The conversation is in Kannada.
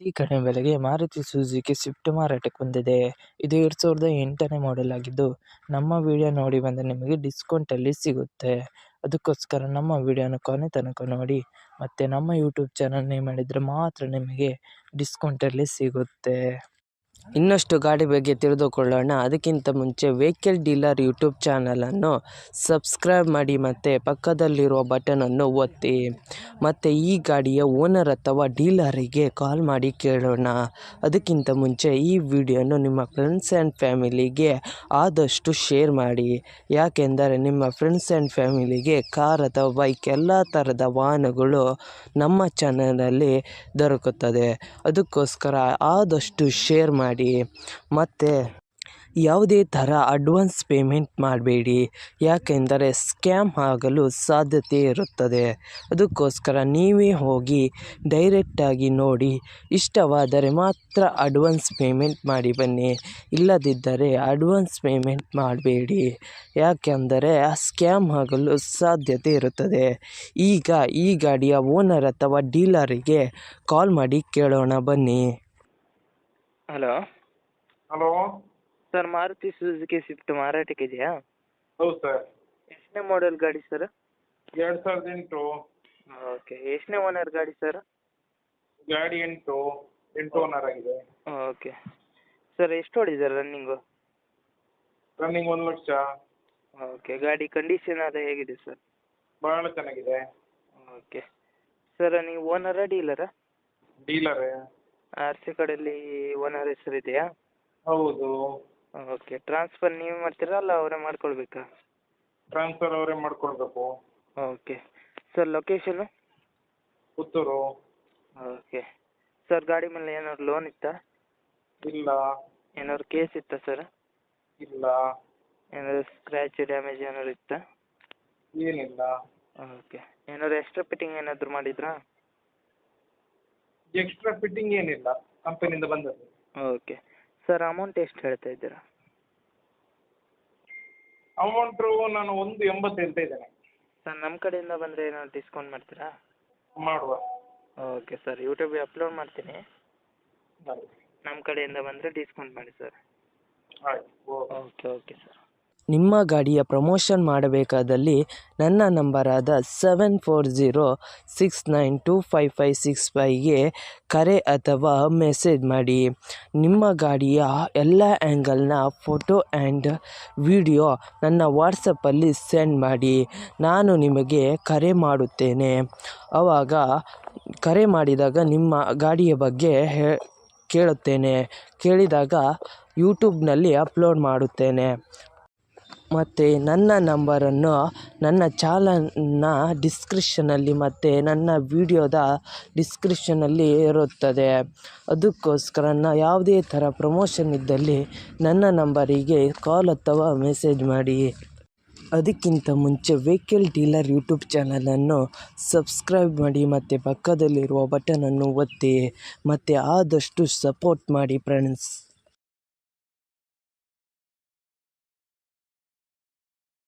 ಅತಿ ಕಡಿಮೆ ಬೆಲೆಗೆ ಮಾರುತಿ ಸುಜುಕಿ ಸ್ವಿಫ್ಟ್ ಮಾರಾಟಕ್ಕೆ ಬಂದಿದೆ. ಇದು 2008ನೇ ಮಾಡೆಲ್ ಆಗಿದ್ದು, ನಮ್ಮ ವಿಡಿಯೋ ನೋಡಿ ಬಂದರೆ ನಿಮಗೆ ಡಿಸ್ಕೌಂಟಲ್ಲಿ ಸಿಗುತ್ತೆ. ಅದಕ್ಕೋಸ್ಕರ ನಮ್ಮ ವಿಡಿಯೋನ ಕೊನೆ ತನಕ ನೋಡಿ, ಮತ್ತು ನಮ್ಮ ಯೂಟ್ಯೂಬ್ ಚಾನಲ್ ನೇಮ್ ಮಾಡಿದರೆ ಮಾತ್ರ ನಿಮಗೆ ಡಿಸ್ಕೌಂಟಲ್ಲಿ ಸಿಗುತ್ತೆ. ಇನ್ನಷ್ಟು ಗಾಡಿ ಬಗ್ಗೆ ತಿಳಿದುಕೊಳ್ಳೋಣ. ಅದಕ್ಕಿಂತ ಮುಂಚೆ ವೆಹಿಕಲ್ ಡೀಲರ್ ಯೂಟ್ಯೂಬ್ ಚಾನಲನ್ನು ಸಬ್ಸ್ಕ್ರೈಬ್ ಮಾಡಿ ಮತ್ತು ಪಕ್ಕದಲ್ಲಿರುವ ಬಟನನ್ನು ಒತ್ತಿ. ಮತ್ತು ಈ ಗಾಡಿಯ ಓನರ್ ಅಥವಾ ಡೀಲರಿಗೆ ಕಾಲ್ ಮಾಡಿ ಕೇಳೋಣ. ಅದಕ್ಕಿಂತ ಮುಂಚೆ ಈ ವಿಡಿಯೋನು ನಿಮ್ಮ ಫ್ರೆಂಡ್ಸ್ ಆ್ಯಂಡ್ ಫ್ಯಾಮಿಲಿಗೆ ಆದಷ್ಟು ಶೇರ್ ಮಾಡಿ. ಯಾಕೆಂದರೆ ನಿಮ್ಮ ಫ್ರೆಂಡ್ಸ್ ಆ್ಯಂಡ್ ಫ್ಯಾಮಿಲಿಗೆ ಕಾರ್ ಅಥವಾ ಬೈಕ್ ಎಲ್ಲ ಥರದ ವಾಹನಗಳು ನಮ್ಮ ಚಾನಲಲ್ಲಿ ದೊರಕುತ್ತದೆ. ಅದಕ್ಕೋಸ್ಕರ ಆದಷ್ಟು ಶೇರ್ ಮಾಡಿ. ಮತ್ತು ಯಾವುದೇ ಥರ ಅಡ್ವಾನ್ಸ್ ಪೇಮೆಂಟ್ ಮಾಡಬೇಡಿ, ಯಾಕೆಂದರೆ ಸ್ಕ್ಯಾಮ್ ಆಗಲು ಸಾಧ್ಯತೆ ಇರುತ್ತದೆ. ಅದಕ್ಕೋಸ್ಕರ ನೀವೇ ಹೋಗಿ ಡೈರೆಕ್ಟಾಗಿ ನೋಡಿ, ಇಷ್ಟವಾದರೆ ಮಾತ್ರ ಅಡ್ವಾನ್ಸ್ ಪೇಮೆಂಟ್ ಮಾಡಿ ಬನ್ನಿ. ಇಲ್ಲದಿದ್ದರೆ ಅಡ್ವಾನ್ಸ್ ಪೇಮೆಂಟ್ ಮಾಡಬೇಡಿ, ಯಾಕೆಂದರೆ ಸ್ಕ್ಯಾಮ್ ಆಗಲು ಸಾಧ್ಯತೆ ಇರುತ್ತದೆ. ಈಗ ಈ ಗಾಡಿಯ ಓನರ್ ಅಥವಾ ಡೀಲರಿಗೆ ಕಾಲ್ ಮಾಡಿ ಕೇಳೋಣ ಬನ್ನಿ. Hello hello sir, Maruti Suzuki Swift ಮಾರಾಟಕ್ಕೆ ಇದೆಯಾ? ಹೌದು ಸರ್. ಎಷ್ಟನೇ ಮಾಡೆಲ್ ಗಾಡಿ ಸರ್? 2008. ಓಕೆ. ಎಷ್ಟನೇ ಓನರ್ ಗಾಡಿ ಸರ್? ಗಾಡಿ 8 ಓನರ್ ಆಗಿದೆ. ಓಕೆ ಸರ್, ಎಷ್ಟು ಹೊಡಿದ್ದಾರೆ ರನ್ನಿಂಗು? ರನ್ನಿಂಗ್ 1 ಲಕ್ಷ. ಓಕೆ. ಗಾಡಿ ಕಂಡೀಷನ್ ಅದು ಹೇಗಿದೆ ಸರ್? ಬಹಳ ಚೆನ್ನಾಗಿದೆ. ಓಕೆ ಸರ್, ನೀವು ಓನರಾ ಡೀಲರಾ? ಡೀಲರೇ. ಆರ್ ಸಿ ಕಡೆಯಲ್ಲಿ ಓನರ್ ಹೆಸರು ಇದೆಯಾ? ಹೌದು. ಓಕೆ. ಟ್ರಾನ್ಸ್ಫರ್ ನೀವು ಮಾಡ್ತೀರಾ ಅಲ್ಲ ಅವರೇ ಮಾಡ್ಕೊಳ್ಬೇಕಾ? ಟ್ರಾನ್ಸ್ಫರ್ ಅವರೇ ಮಾಡ್ಕೊಳ್ಬೇಕು. Okay sir, location? Puttur. Okay sir, ಗಾಡಿ ಮೇಲೆ ಏನಾದ್ರು ಲೋನ್ ಇತ್ತಾ? ಇಲ್ಲ. ಏನಾದ್ರು ಕೇಸ್ ಇತ್ತಾ ಸರ್? ಇಲ್ಲ. ಏನಾದ್ರು ಸ್ಕ್ರ್ಯಾಚ್ ಡ್ಯಾಮೇಜ್ ಏನಾದ್ರು ಇತ್ತಾ? ಏನಿಲ್ಲ. ಓಕೆ. ಏನಾದ್ರು ಎಕ್ಸ್ಟ್ರಾ ಫಿಟ್ಟಿಂಗ್ ಏನಾದರೂ ಮಾಡಿದ್ರಾ? ಎಕ್ಸ್ಟ್ರಾ ಫಿಟ್ಟಿಂಗ್ ಏನಿಲ್ಲ, ಕಂಪನಿಯಿಂದ ಬಂದದ್ದು. ಓಕೆ ಸರ್, ಅಮೌಂಟ್ ಎಷ್ಟು ಹೇಳ್ತಾ ಇದ್ದೀರಾ? ಅಮೌಂಟು ನಾನು 1.80 ಹೇಳ್ತಾ ಇದ್ದೇನೆ. ಸರ್, ನಮ್ಮ ಕಡೆಯಿಂದ ಬಂದರೆ ಏನಾದ್ರು ಡಿಸ್ಕೌಂಟ್ ಮಾಡ್ತೀರಾ? ಮಾಡುವ. ಓಕೆ ಸರ್, ಯೂಟ್ಯೂಬಿಗೆ ಅಪ್ಲೋಡ್ ಮಾಡ್ತೀನಿ. ಮಾಡಿ. ನಮ್ಮ ಕಡೆಯಿಂದ ಬಂದರೆ ಡಿಸ್ಕೌಂಟ್ ಮಾಡಿ ಸರ್. ಆಯ್ತು. Okay okay sir. ನಿಮ್ಮ ಗಾಡಿಯ ಪ್ರಮೋಷನ್ ಮಾಡಬೇಕಾದಲ್ಲಿ ನನ್ನ ನಂಬರಾದ 7406925565ಗೆ ಕರೆ ಅಥವಾ ಮೆಸೇಜ್ ಮಾಡಿ. ನಿಮ್ಮ ಗಾಡಿಯ ಎಲ್ಲ ಆ್ಯಂಗಲ್ನ ಫೋಟೋ ಆ್ಯಂಡ್ ವಿಡಿಯೋ ನನ್ನ ವಾಟ್ಸಪ್ಪಲ್ಲಿ ಸೆಂಡ್ ಮಾಡಿ. ನಾನು ನಿಮಗೆ ಕರೆ ಮಾಡುತ್ತೇನೆ. ಆವಾಗ ಕರೆ ಮಾಡಿದಾಗ ನಿಮ್ಮ ಗಾಡಿಯ ಬಗ್ಗೆ ಕೇಳಿದಾಗ ಯೂಟ್ಯೂಬ್ನಲ್ಲಿ ಅಪ್ಲೋಡ್ ಮಾಡುತ್ತೇನೆ. ಮತ್ತು ನನ್ನ ನಂಬರನ್ನು ನನ್ನ ಚಾನಲ್ನ ಡಿಸ್ಕ್ರಿಪ್ಷನಲ್ಲಿ ಮತ್ತು ನನ್ನ ವಿಡಿಯೋದ ಡಿಸ್ಕ್ರಿಪ್ಷನಲ್ಲಿ ಇರುತ್ತದೆ. ಅದಕ್ಕೋಸ್ಕರ ಯಾವುದೇ ಥರ ಪ್ರಮೋಷನ್ ಇದ್ದಲ್ಲಿ ನನ್ನ ನಂಬರಿಗೆ ಕಾಲ್ ಅಥವಾ ಮೆಸೇಜ್ ಮಾಡಿ. ಅದಕ್ಕಿಂತ ಮುಂಚೆ ವೆಹಿಕಲ್ ಡೀಲರ್ ಯೂಟ್ಯೂಬ್ ಚಾನಲನ್ನು ಸಬ್ಸ್ಕ್ರೈಬ್ ಮಾಡಿ ಮತ್ತು ಪಕ್ಕದಲ್ಲಿರುವ ಬಟನನ್ನು ಒತ್ತಿ. ಮತ್ತು ಆದಷ್ಟು ಸಪೋರ್ಟ್ ಮಾಡಿ ಫ್ರೆಂಡ್ಸ್.